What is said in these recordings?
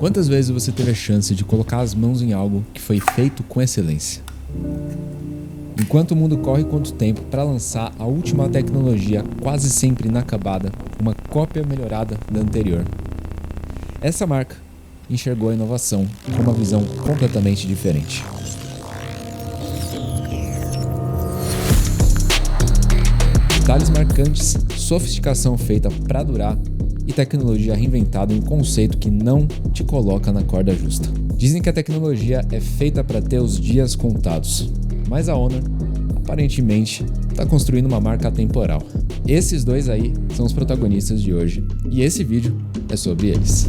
Quantas vezes você teve a chance de colocar as mãos em algo que foi feito com excelência? Enquanto o mundo corre quanto tempo para lançar a última tecnologia quase sempre inacabada, uma cópia melhorada da anterior. Essa marca enxergou a inovação com uma visão completamente diferente. Detalhes marcantes, sofisticação feita para durar e tecnologia reinventada em um conceito que não te coloca na corda justa. Dizem que a tecnologia é feita para ter os dias contados, mas a Honor, aparentemente, está construindo uma marca atemporal. Esses dois aí são os protagonistas de hoje, e esse vídeo é sobre eles.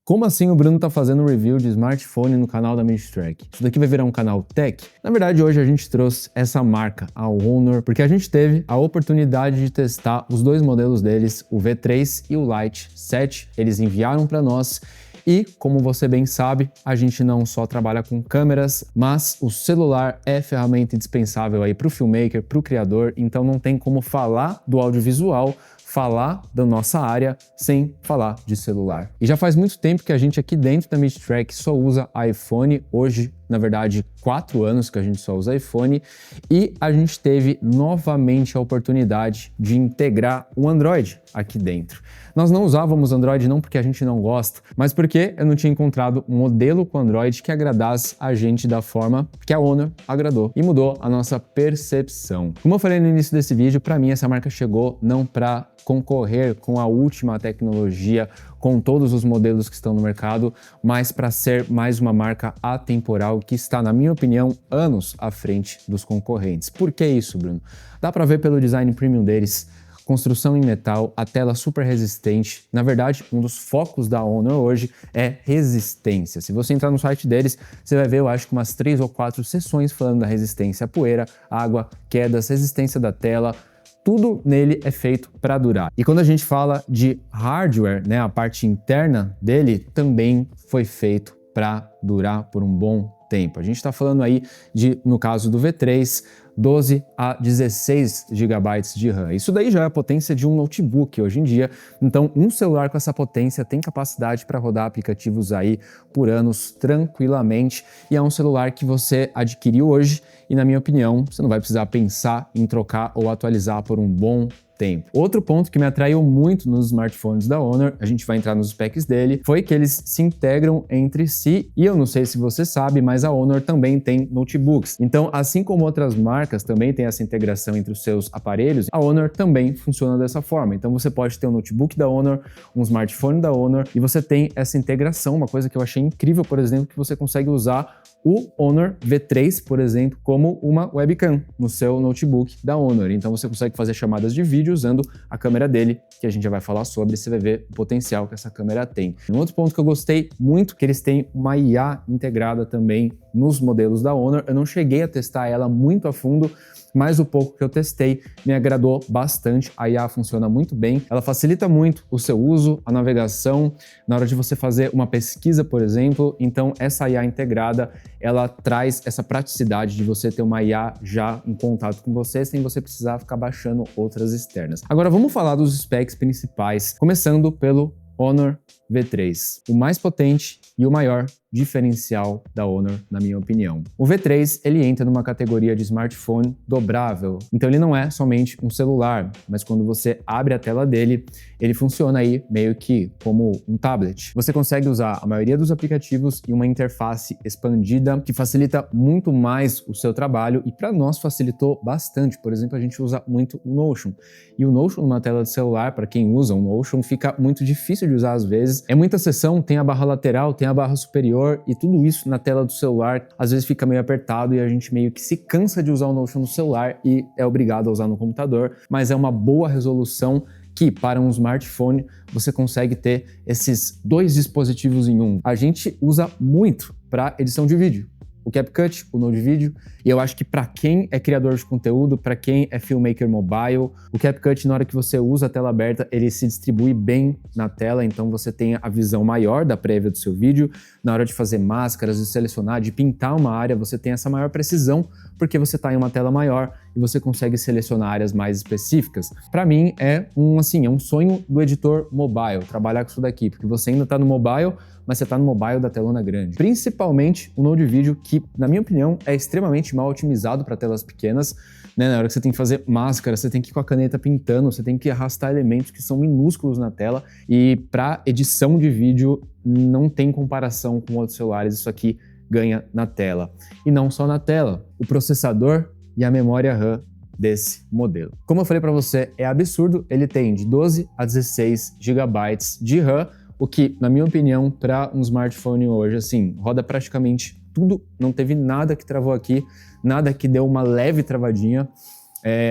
Como assim o Bruno tá fazendo um review de smartphone no canal da Mid-Track? Isso daqui vai virar um canal tech? Na verdade, hoje a gente trouxe essa marca, a Honor, porque a gente teve a oportunidade de testar os dois modelos deles, o V3 e o Lite 7. Eles enviaram para nós e, como você bem sabe, a gente não só trabalha com câmeras, mas o celular é ferramenta indispensável aí para o filmmaker, para o criador, então não tem como falar do audiovisual, falar da nossa área sem falar de celular. E já faz muito tempo que a gente aqui dentro da Mid-Track só usa iPhone. Hoje, na verdade, 4 anos que a gente só usa iPhone, e a gente teve novamente a oportunidade de integrar o Android aqui dentro. Nós não usávamos Android não porque a gente não gosta, mas porque eu não tinha encontrado um modelo com Android que agradasse a gente da forma que a Honor agradou e mudou a nossa percepção. Como eu falei no início desse vídeo, para mim essa marca chegou não para concorrer com a última tecnologia, com todos os modelos que estão no mercado, mas para ser mais uma marca atemporal que está, na minha opinião, anos à frente dos concorrentes. Por que isso, Bruno? Dá para ver pelo design premium deles, construção em metal, a tela super resistente. Na verdade, um dos focos da Honor hoje é resistência. Se você entrar no site deles, você vai ver, eu acho que umas 3 ou 4 seções falando da resistência à poeira, água, quedas, resistência da tela. Tudo nele é feito para durar. E quando a gente fala de hardware, né, a parte interna dele também foi feito para durar por um bom tempo. A gente está falando aí de, no caso do V3, 12 a 16 GB de RAM. Isso daí já é a potência de um notebook hoje em dia. Então, um celular com essa potência tem capacidade para rodar aplicativos aí por anos tranquilamente. E é um celular que você adquiriu hoje e, na minha opinião, você não vai precisar pensar em trocar ou atualizar por um bom tempo. Outro ponto que me atraiu muito nos smartphones da Honor, a gente vai entrar nos specs dele, foi que eles se integram entre si, e eu não sei se você sabe, mas a Honor também tem notebooks. Então, assim como outras marcas também tem essa integração entre os seus aparelhos, a Honor também funciona dessa forma. Então você pode ter um notebook da Honor, um smartphone da Honor, e você tem essa integração, uma coisa que eu achei incrível, por exemplo, que você consegue usar o Honor V3, por exemplo, como uma webcam no seu notebook da Honor. Então você consegue fazer chamadas de vídeo usando a câmera dele, que a gente já vai falar sobre, você vai ver o potencial que essa câmera tem. Um outro ponto que eu gostei muito, que eles têm uma IA integrada também nos modelos da Honor. Eu não cheguei a testar ela muito a fundo, mas o pouco que eu testei me agradou bastante. A IA funciona muito bem, ela facilita muito o seu uso, a navegação, na hora de você fazer uma pesquisa, por exemplo. Então essa IA integrada, ela traz essa praticidade de você ter uma IA já em contato com você, sem você precisar ficar baixando outras externas. Agora vamos falar dos specs principais, começando pelo Honor V3, o mais potente e o maior diferencial da Honor, na minha opinião. O V3, ele entra numa categoria de smartphone dobrável, então ele não é somente um celular, mas quando você abre a tela dele, ele funciona aí meio que como um tablet. Você consegue usar a maioria dos aplicativos e uma interface expandida que facilita muito mais o seu trabalho, e para nós facilitou bastante. Por exemplo, a gente usa muito o Notion, e o Notion numa tela de celular, para quem usa o Notion, fica muito difícil de usar às vezes. É muita seção, tem a barra lateral, tem a barra superior, e tudo isso na tela do celular às vezes fica meio apertado e a gente meio que se cansa de usar o Notion no celular e é obrigado a usar no computador, mas é uma boa resolução que para um smartphone você consegue ter esses dois dispositivos em um. A gente usa muito para edição de vídeo, o CapCut, o Node Video, e eu acho que para quem é criador de conteúdo, para quem é filmmaker mobile, o CapCut, na hora que você usa a tela aberta, ele se distribui bem na tela, então você tem a visão maior da prévia do seu vídeo. Na hora de fazer máscaras, de selecionar, de pintar uma área, você tem essa maior precisão, porque você está em uma tela maior e e você consegue selecionar áreas mais específicas. Para mim é um sonho do editor mobile, trabalhar com isso daqui, porque você ainda está no mobile, mas você está no mobile da telona grande. Principalmente o Node Video, que, na minha opinião, é extremamente mal otimizado para telas pequenas, né? Na hora que você tem que fazer máscara, você tem que ir com a caneta pintando, você tem que arrastar elementos que são minúsculos na tela, e para edição de vídeo não tem comparação com outros celulares, isso aqui ganha na tela. E não só na tela, o processador e a memória RAM desse modelo. Como eu falei para você, é absurdo, ele tem de 12 a 16 GB de RAM, o que, na minha opinião, para um smartphone hoje, assim, roda praticamente tudo, não teve nada que travou aqui, nada que deu uma leve travadinha.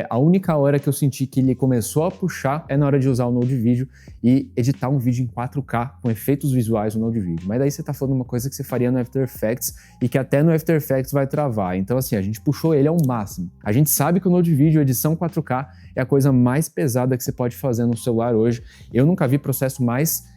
A única hora que eu senti que ele começou a puxar é na hora de usar o Node Video e editar um vídeo em 4K com efeitos visuais no Node Video. Mas daí você tá falando uma coisa que você faria no After Effects e que até no After Effects vai travar. Então assim, a gente puxou ele ao máximo. A gente sabe que o Node Video, edição 4K, é a coisa mais pesada que você pode fazer no celular hoje. Eu nunca vi processo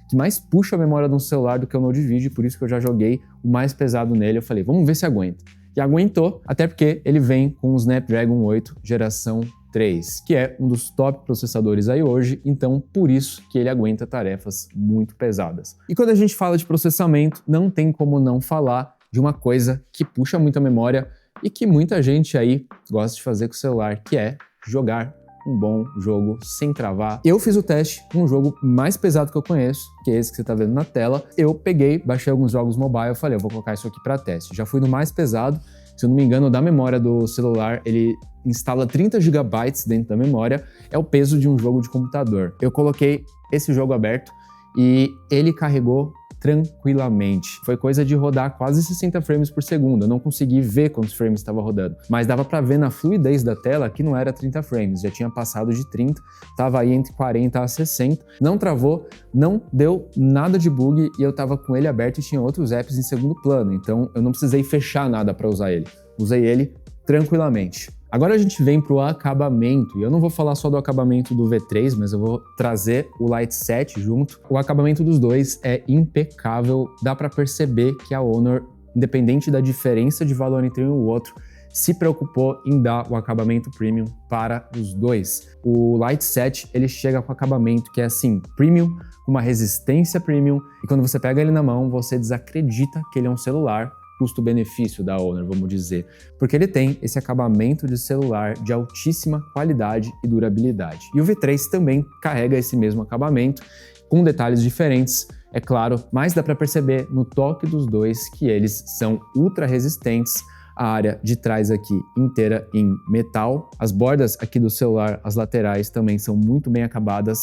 que mais puxa a memória de um celular do que o Node Video, por isso que eu já joguei o mais pesado nele. Eu falei, vamos ver se aguenta. E aguentou, até porque ele vem com o Snapdragon 8 geração 3, que é um dos top processadores aí hoje, então por isso que ele aguenta tarefas muito pesadas. E quando a gente fala de processamento, não tem como não falar de uma coisa que puxa muito a memória e que muita gente aí gosta de fazer com o celular, que é jogar um bom jogo sem travar. Eu fiz o teste com um jogo mais pesado que eu conheço, que é esse que você tá vendo na tela. Eu peguei, baixei alguns jogos mobile, eu falei, eu vou colocar isso aqui para teste. Já fui no mais pesado, se eu não me engano, da memória do celular, ele instala 30 GB dentro da memória, é o peso de um jogo de computador. Eu coloquei esse jogo aberto e ele carregou tranquilamente. Foi coisa de rodar quase 60 frames por segundo. Eu não consegui ver quantos frames estava rodando, mas dava para ver na fluidez da tela que não era 30 frames, já tinha passado de 30, estava aí entre 40 a 60. Não travou, não deu nada de bug e eu tava com ele aberto e tinha outros apps em segundo plano, então eu não precisei fechar nada para usar ele. Usei ele tranquilamente. Agora a gente vem para o acabamento, e eu não vou falar só do acabamento do V3, mas eu vou trazer o Lite 7 junto. O acabamento dos dois é impecável, dá para perceber que a Honor, independente da diferença de valor entre um e o outro, se preocupou em dar o acabamento premium para os dois. O Lite 7, ele chega com acabamento que é assim, premium, com uma resistência premium, e quando você pega ele na mão, você desacredita que ele é um celular custo-benefício da Honor, vamos dizer, porque ele tem esse acabamento de celular de altíssima qualidade e durabilidade. E o V3 também carrega esse mesmo acabamento, com detalhes diferentes, é claro, mas dá para perceber no toque dos dois que eles são ultra resistentes. A área de trás aqui inteira em metal, as bordas aqui do celular, as laterais também são muito bem acabadas,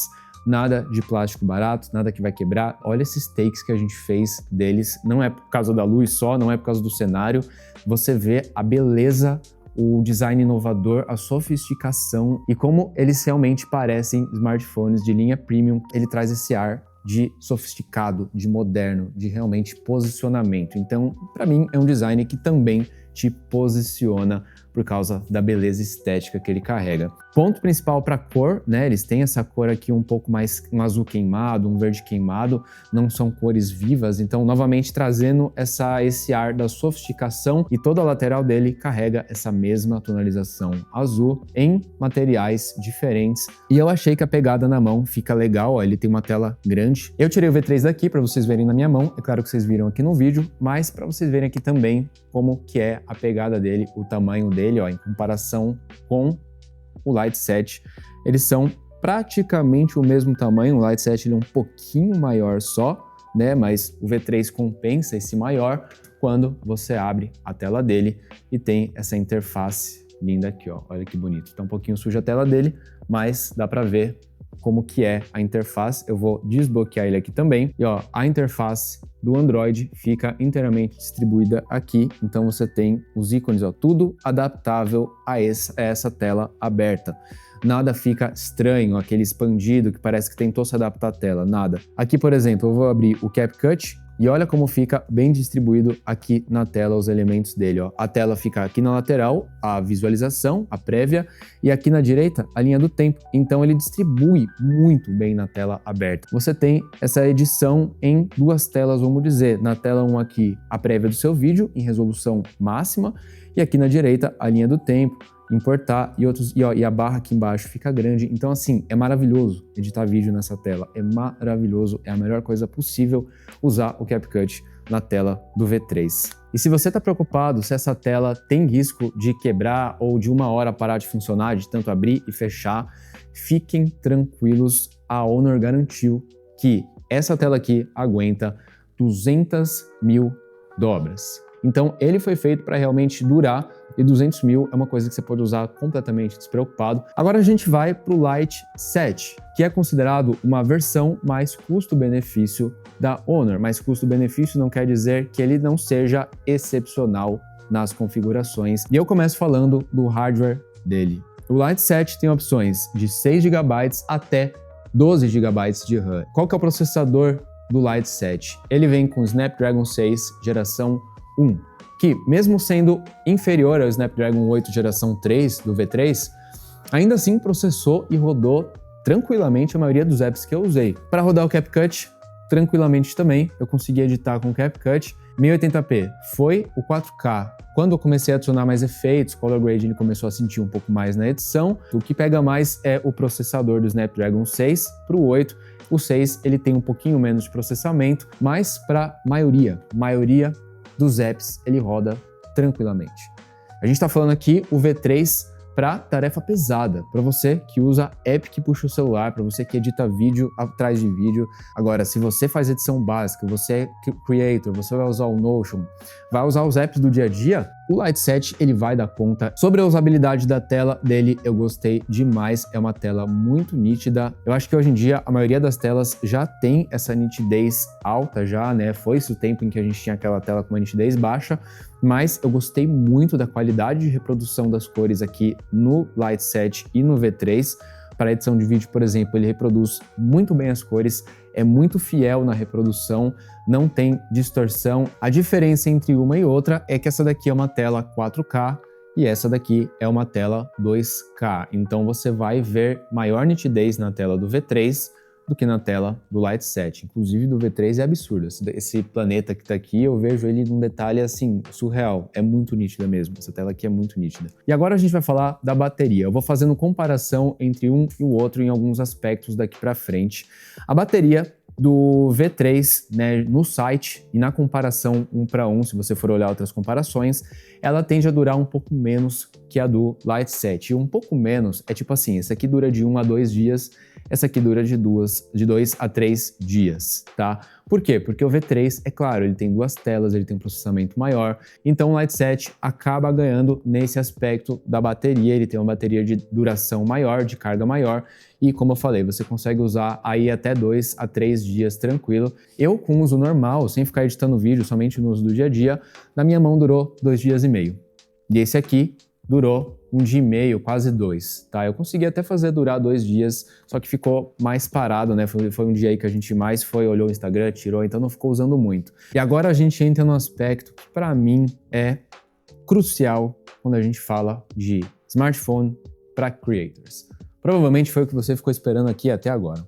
nada de plástico barato, nada que vai quebrar. Olha esses takes que a gente fez deles, não é por causa da luz só, não é por causa do cenário, você vê a beleza, o design inovador, a sofisticação e como eles realmente parecem smartphones de linha premium. Ele traz esse ar de sofisticado, de moderno, de realmente posicionamento. Então, para mim, é um design que também te posiciona por causa da beleza estética que ele carrega. Ponto principal para a cor, né? Eles têm essa cor aqui um pouco mais um azul queimado, um verde queimado, não são cores vivas, então novamente trazendo esse ar da sofisticação, e toda a lateral dele carrega essa mesma tonalização azul em materiais diferentes. E eu achei que a pegada na mão fica legal, ó, ele tem uma tela grande. Eu tirei o V3 daqui para vocês verem na minha mão, é claro que vocês viram aqui no vídeo, mas para vocês verem aqui também como que é a pegada dele, o tamanho dele, ó, em comparação com o Lite 7, eles são praticamente o mesmo tamanho. O Lite 7 ele é um pouquinho maior só, né? Mas o V3 compensa esse maior quando você abre a tela dele e tem essa interface linda aqui, ó. Olha que bonito. Tá um pouquinho suja a tela dele, mas dá para ver como que é a interface. Eu vou desbloquear ele aqui também. E ó, a interface do Android fica inteiramente distribuída aqui. Então você tem os ícones, ó, tudo adaptável a essa tela aberta. Nada fica estranho, aquele expandido que parece que tentou se adaptar à tela, nada. Aqui, por exemplo, eu vou abrir o CapCut e olha como fica bem distribuído aqui na tela os elementos dele, ó. A tela fica aqui na lateral, a visualização, a prévia, e aqui na direita, a linha do tempo. Então ele distribui muito bem na tela aberta. Você tem essa edição em duas telas, vamos dizer. Na tela 1 aqui, a prévia do seu vídeo em resolução máxima, e aqui na direita, a linha do tempo importar e a barra aqui embaixo fica grande. Então assim, é maravilhoso editar vídeo nessa tela, é maravilhoso, é a melhor coisa possível usar o CapCut na tela do V3. E se você está preocupado se essa tela tem risco de quebrar ou de uma hora parar de funcionar, de tanto abrir e fechar, fiquem tranquilos, a Honor garantiu que essa tela aqui aguenta 200 mil dobras. Então ele foi feito para realmente durar, e 200 mil é uma coisa que você pode usar completamente despreocupado. Agora a gente vai para o Lite 7, que é considerado uma versão mais custo-benefício da Honor. Mas custo-benefício não quer dizer que ele não seja excepcional nas configurações. E eu começo falando do hardware dele. O Lite 7 tem opções de 6 GB até 12 GB de RAM. Qual que é o processador do Lite 7? Ele vem com o Snapdragon 6 geração 1, que mesmo sendo inferior ao Snapdragon 8 geração 3 do V3, ainda assim processou e rodou tranquilamente a maioria dos apps que eu usei. Para rodar o CapCut, tranquilamente também, eu consegui editar com o CapCut. 1080p foi o 4K. Quando eu comecei a adicionar mais efeitos, color grading começou a sentir um pouco mais na edição. O que pega mais é o processador do Snapdragon 6 para o 8. O 6 ele tem um pouquinho menos de processamento, mas para maioria dos apps ele roda tranquilamente. A gente está falando aqui o V3 para tarefa pesada, para você que usa app que puxa o celular, para você que edita vídeo atrás de vídeo. Agora, se você faz edição básica, você é creator, você vai usar o Notion, vai usar os apps do dia a dia, o Lite 7 ele vai dar conta. Sobre a usabilidade da tela dele, eu gostei demais, é uma tela muito nítida. Eu acho que hoje em dia a maioria das telas já tem essa nitidez alta já, né? Foi-se o tempo em que a gente tinha aquela tela com uma nitidez baixa, mas eu gostei muito da qualidade de reprodução das cores aqui no Lite 7 e no V3. Para edição de vídeo, por exemplo, ele reproduz muito bem as cores, é muito fiel na reprodução, não tem distorção. A diferença entre uma e outra é que essa daqui é uma tela 4K e essa daqui é uma tela 2K. Então você vai ver maior nitidez na tela do V3 do que na tela do Lite 7. Inclusive do V3 é absurdo. Esse planeta que tá aqui, eu vejo ele num detalhe assim, surreal. É muito nítida mesmo. Essa tela aqui é muito nítida. E agora a gente vai falar da bateria. Eu vou fazendo comparação entre um e o outro em alguns aspectos daqui para frente. A bateria do V3, né, no site e na comparação 1 para 1, se você for olhar outras comparações, ela tende a durar um pouco menos que a do Lite 7. E um pouco menos é tipo assim, essa aqui dura de 1 a 2 dias, essa aqui dura de 2 a 3 dias, tá? Por quê? Porque o V3, é claro, ele tem duas telas, ele tem um processamento maior, então o Lite 7 acaba ganhando nesse aspecto da bateria, ele tem uma bateria de duração maior, de carga maior, e como eu falei, você consegue usar aí até 2 a 3 dias tranquilo. Eu, com uso normal, sem ficar editando vídeo, somente no uso do dia a dia, na minha mão durou 2 dias e meio. E esse aqui durou 1 dia e meio, quase 2, tá? Eu consegui até fazer durar 2 dias, só que ficou mais parado, né? Foi um dia aí que a gente mais olhou o Instagram, tirou, então não ficou usando muito. E agora a gente entra no aspecto que para mim é crucial quando a gente fala de smartphone para creators. Provavelmente foi o que você ficou esperando aqui até agora.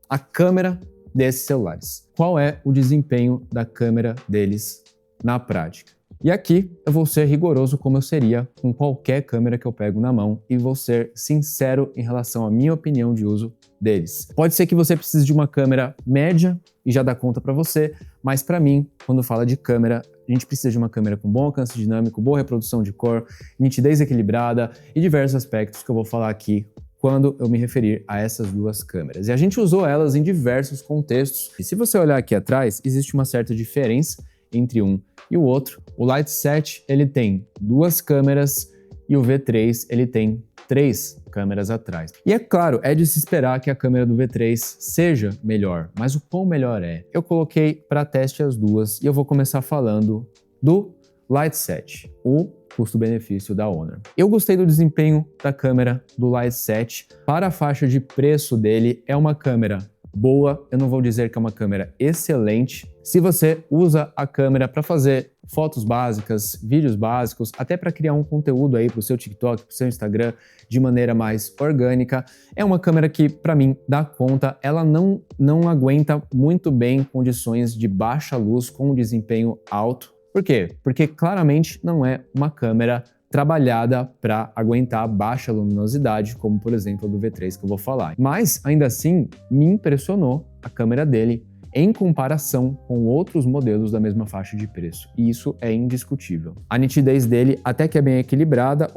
A câmera desses celulares. Qual é o desempenho da câmera deles na prática? E aqui eu vou ser rigoroso como eu seria com qualquer câmera que eu pego na mão e vou ser sincero em relação à minha opinião de uso deles. Pode ser que você precise de uma câmera média e já dá conta para você, mas para mim, quando fala de câmera, a gente precisa de uma câmera com bom alcance dinâmico, boa reprodução de cor, nitidez equilibrada e diversos aspectos que eu vou falar aqui quando eu me referir a essas duas câmeras. E a gente usou elas em diversos contextos. E se você olhar aqui atrás, existe uma certa diferença entre um e o outro. O Lite 7 ele tem 2 câmeras e o V3 ele tem 3 câmeras atrás. E é claro, é de se esperar que a câmera do V3 seja melhor, mas o quão melhor é? Eu coloquei para teste as duas e eu vou começar falando do Lite 7, o custo-benefício da Honor. Eu gostei do desempenho da câmera do Lite 7. Para a faixa de preço dele, é uma câmera boa, eu não vou dizer que é uma câmera excelente. Se você usa a câmera para fazer fotos básicas, vídeos básicos, até para criar um conteúdo aí para o seu TikTok, para o seu Instagram de maneira mais orgânica, é uma câmera que, para mim, dá conta. Ela não aguenta muito bem condições de baixa luz com desempenho alto. Por quê? Porque claramente não é uma câmera trabalhada para aguentar baixa luminosidade, como por exemplo a do V3 que eu vou falar. Mas ainda assim me impressionou a câmera dele em comparação com outros modelos da mesma faixa de preço. E isso é indiscutível. A nitidez dele até que é bem equilibrada,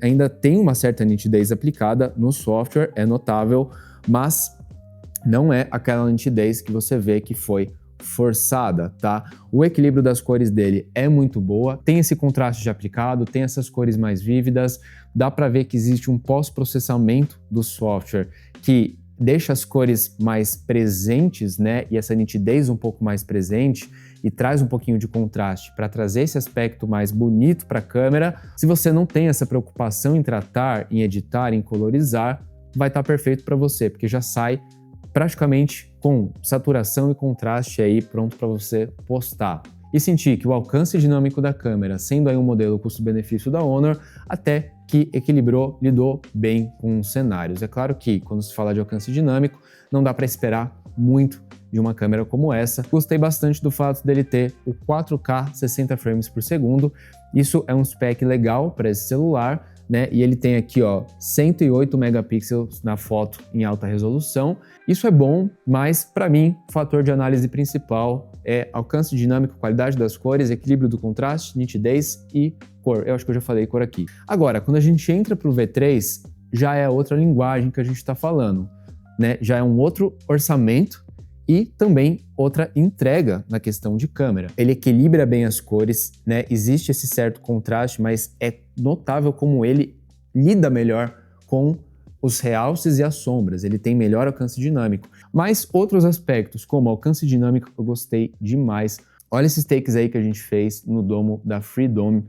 ainda tem uma certa nitidez aplicada no software, é notável, mas não é aquela nitidez que você vê que foi forçada, tá? O equilíbrio das cores dele é muito boa, tem esse contraste de aplicado, tem essas cores mais vívidas, dá para ver que existe um pós-processamento do software que deixa as cores mais presentes, né? E essa nitidez um pouco mais presente e traz um pouquinho de contraste para trazer esse aspecto mais bonito para a câmera. Se você não tem essa preocupação em tratar, em editar, em colorizar, vai estar perfeito para você, porque já sai praticamente com saturação e contraste aí pronto para você postar. E sentir que o alcance dinâmico da câmera, sendo aí um modelo custo-benefício da Honor, até que lidou bem com os cenários. É claro que quando se fala de alcance dinâmico, não dá para esperar muito de uma câmera como essa. Gostei bastante do fato dele ter o 4K 60 frames por segundo. Isso é um spec legal para esse celular, né? E ele tem aqui, ó, 108 megapixels na foto em alta resolução. Isso é bom, mas para mim, o fator de análise principal é alcance dinâmico, qualidade das cores, equilíbrio do contraste, nitidez e cor. Eu acho que eu já falei cor aqui. Agora, quando a gente entra para o V3, já é outra linguagem que a gente está falando, né? Já é um outro orçamento e também outra entrega na questão de câmera. Ele equilibra bem as cores, né? Existe esse certo contraste, mas é notável como ele lida melhor com os realces e as sombras. Ele tem melhor alcance dinâmico. Mas outros aspectos, como alcance dinâmico, eu gostei demais. Olha esses takes aí que a gente fez no domo da Freedome.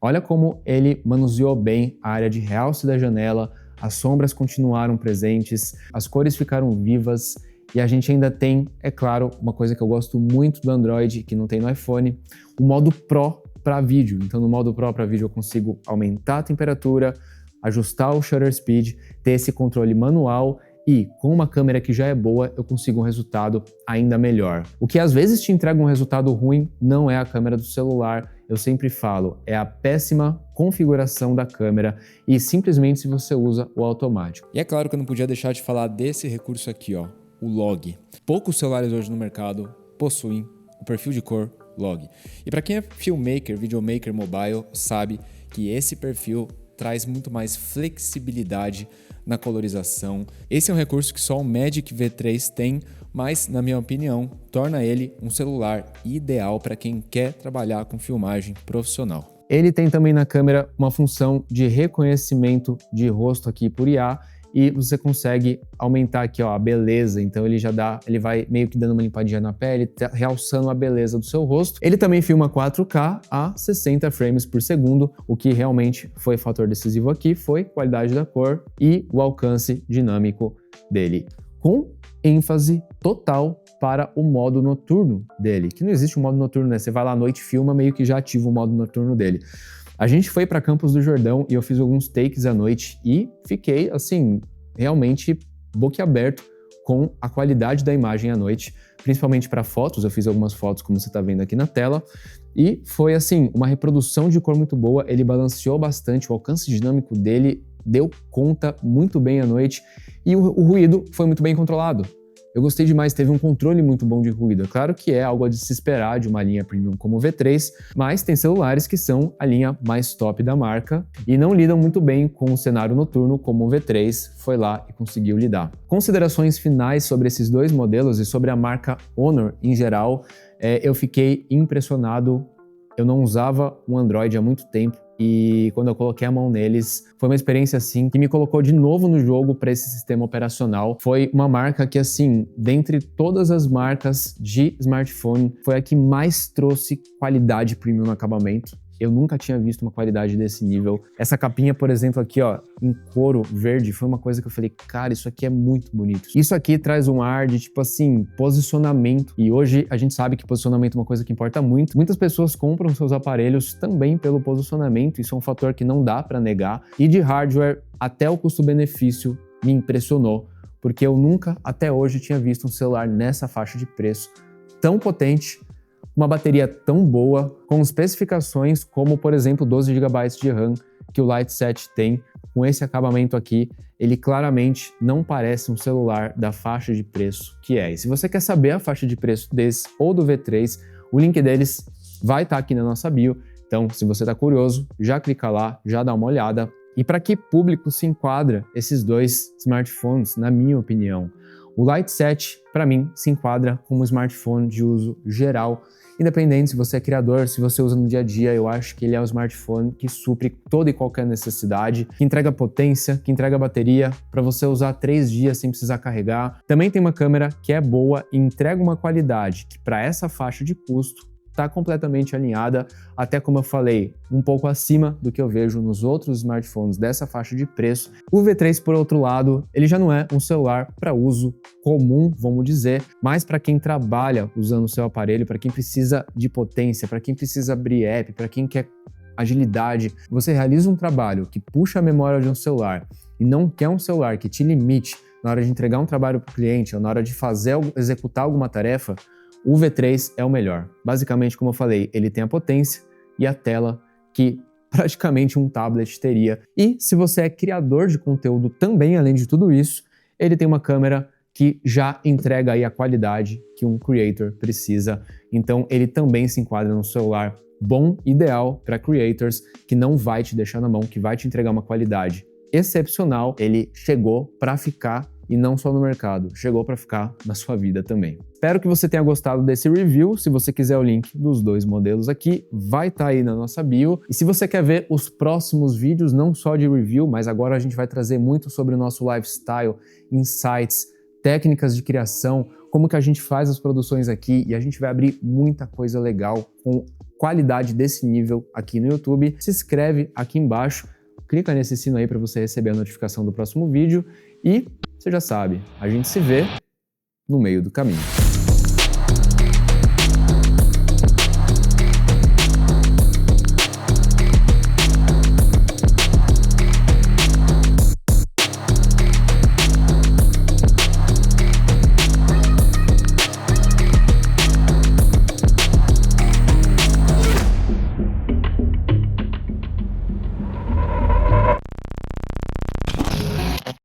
Olha como ele manuseou bem a área de realce da janela, as sombras continuaram presentes, as cores ficaram vivas. E a gente ainda tem, é claro, uma coisa que eu gosto muito do Android, que não tem no iPhone, o modo Pro para vídeo. Então no modo Pro para vídeo eu consigo aumentar a temperatura, ajustar o shutter speed, ter esse controle manual e com uma câmera que já é boa eu consigo um resultado ainda melhor. O que às vezes te entrega um resultado ruim não é a câmera do celular, eu sempre falo, é a péssima configuração da câmera e simplesmente se você usa o automático. E é claro que eu não podia deixar de falar desse recurso aqui, ó, o log. Poucos celulares hoje no mercado possuem o perfil de cor log. E para quem é filmmaker, videomaker mobile, sabe que esse perfil traz muito mais flexibilidade na colorização. Esse é um recurso que só o Magic V3 tem, mas, na minha opinião, torna ele um celular ideal para quem quer trabalhar com filmagem profissional. Ele tem também na câmera uma função de reconhecimento de rosto aqui por IA, e você consegue aumentar aqui, ó, a beleza, então ele vai meio que dando uma limpadinha na pele, realçando a beleza do seu rosto. Ele também filma 4K a 60 frames por segundo, o que realmente foi fator decisivo aqui, foi qualidade da cor e o alcance dinâmico dele, com ênfase total para o modo noturno dele, que não existe um modo noturno, né? Você vai lá à noite, filma, meio que já ativa o modo noturno dele. A gente foi para Campos do Jordão e eu fiz alguns takes à noite e fiquei, assim, realmente boquiaberto com a qualidade da imagem à noite, principalmente para fotos. Eu fiz algumas fotos, como você está vendo aqui na tela, e foi, assim, uma reprodução de cor muito boa. Ele balanceou bastante, o alcance dinâmico dele deu conta muito bem à noite e o ruído foi muito bem controlado. Eu gostei demais, teve um controle muito bom de ruído. É claro que é algo a de se esperar de uma linha premium como o V3, mas tem celulares que são a linha mais top da marca e não lidam muito bem com o cenário noturno como o V3 foi lá e conseguiu lidar. Considerações finais sobre esses dois modelos e sobre a marca Honor em geral, eu fiquei impressionado. Eu não usava um Android há muito tempo e quando eu coloquei a mão neles, foi uma experiência assim que me colocou de novo no jogo para esse sistema operacional. Foi uma marca que, assim, dentre todas as marcas de smartphone, foi a que mais trouxe qualidade premium no acabamento. Eu nunca tinha visto uma qualidade desse nível. Essa capinha, por exemplo, aqui, ó, em couro verde, foi uma coisa que eu falei, cara, isso aqui é muito bonito. Isso aqui traz um ar de, tipo assim, posicionamento. E hoje a gente sabe que posicionamento é uma coisa que importa muito. Muitas pessoas compram seus aparelhos também pelo posicionamento. Isso é um fator que não dá para negar. E de hardware, até o custo-benefício me impressionou, porque eu nunca, até hoje, tinha visto um celular nessa faixa de preço tão potente, uma bateria tão boa, com especificações como, por exemplo, 12 GB de RAM que o Lite 7 tem. Com esse acabamento aqui, ele claramente não parece um celular da faixa de preço que é. E se você quer saber a faixa de preço desse ou do V3, o link deles vai estar aqui na nossa bio. Então, se você está curioso, já clica lá, já dá uma olhada. E para que público se enquadra esses dois smartphones, na minha opinião? O Lite 7, para mim, se enquadra como um smartphone de uso geral, independente se você é criador, se você usa no dia a dia. Eu acho que ele é um smartphone que supre toda e qualquer necessidade, que entrega potência, que entrega bateria para você usar 3 dias sem precisar carregar. Também tem uma câmera que é boa e entrega uma qualidade que para essa faixa de custo está completamente alinhada, até como eu falei, um pouco acima do que eu vejo nos outros smartphones dessa faixa de preço. O V3, por outro lado, ele já não é um celular para uso comum, vamos dizer, mas para quem trabalha usando o seu aparelho, para quem precisa de potência, para quem precisa abrir app, para quem quer agilidade, você realiza um trabalho que puxa a memória de um celular e não quer um celular que te limite na hora de entregar um trabalho para o cliente ou na hora de executar alguma tarefa, o V3 é o melhor. Basicamente, como eu falei, ele tem a potência e a tela que praticamente um tablet teria. E se você é criador de conteúdo também, além de tudo isso, ele tem uma câmera que já entrega aí a qualidade que um creator precisa. Então, ele também se enquadra num celular bom, ideal para creators, que não vai te deixar na mão, que vai te entregar uma qualidade excepcional. Ele chegou para ficar e não só no mercado, chegou para ficar na sua vida também. Espero que você tenha gostado desse review. Se você quiser o link dos dois modelos aqui, vai estar aí na nossa bio. E se você quer ver os próximos vídeos, não só de review, mas agora a gente vai trazer muito sobre o nosso lifestyle, insights, técnicas de criação, como que a gente faz as produções aqui, e a gente vai abrir muita coisa legal com qualidade desse nível aqui no YouTube. Se inscreve aqui embaixo, clica nesse sino aí para você receber a notificação do próximo vídeo e você já sabe, a gente se vê no meio do caminho.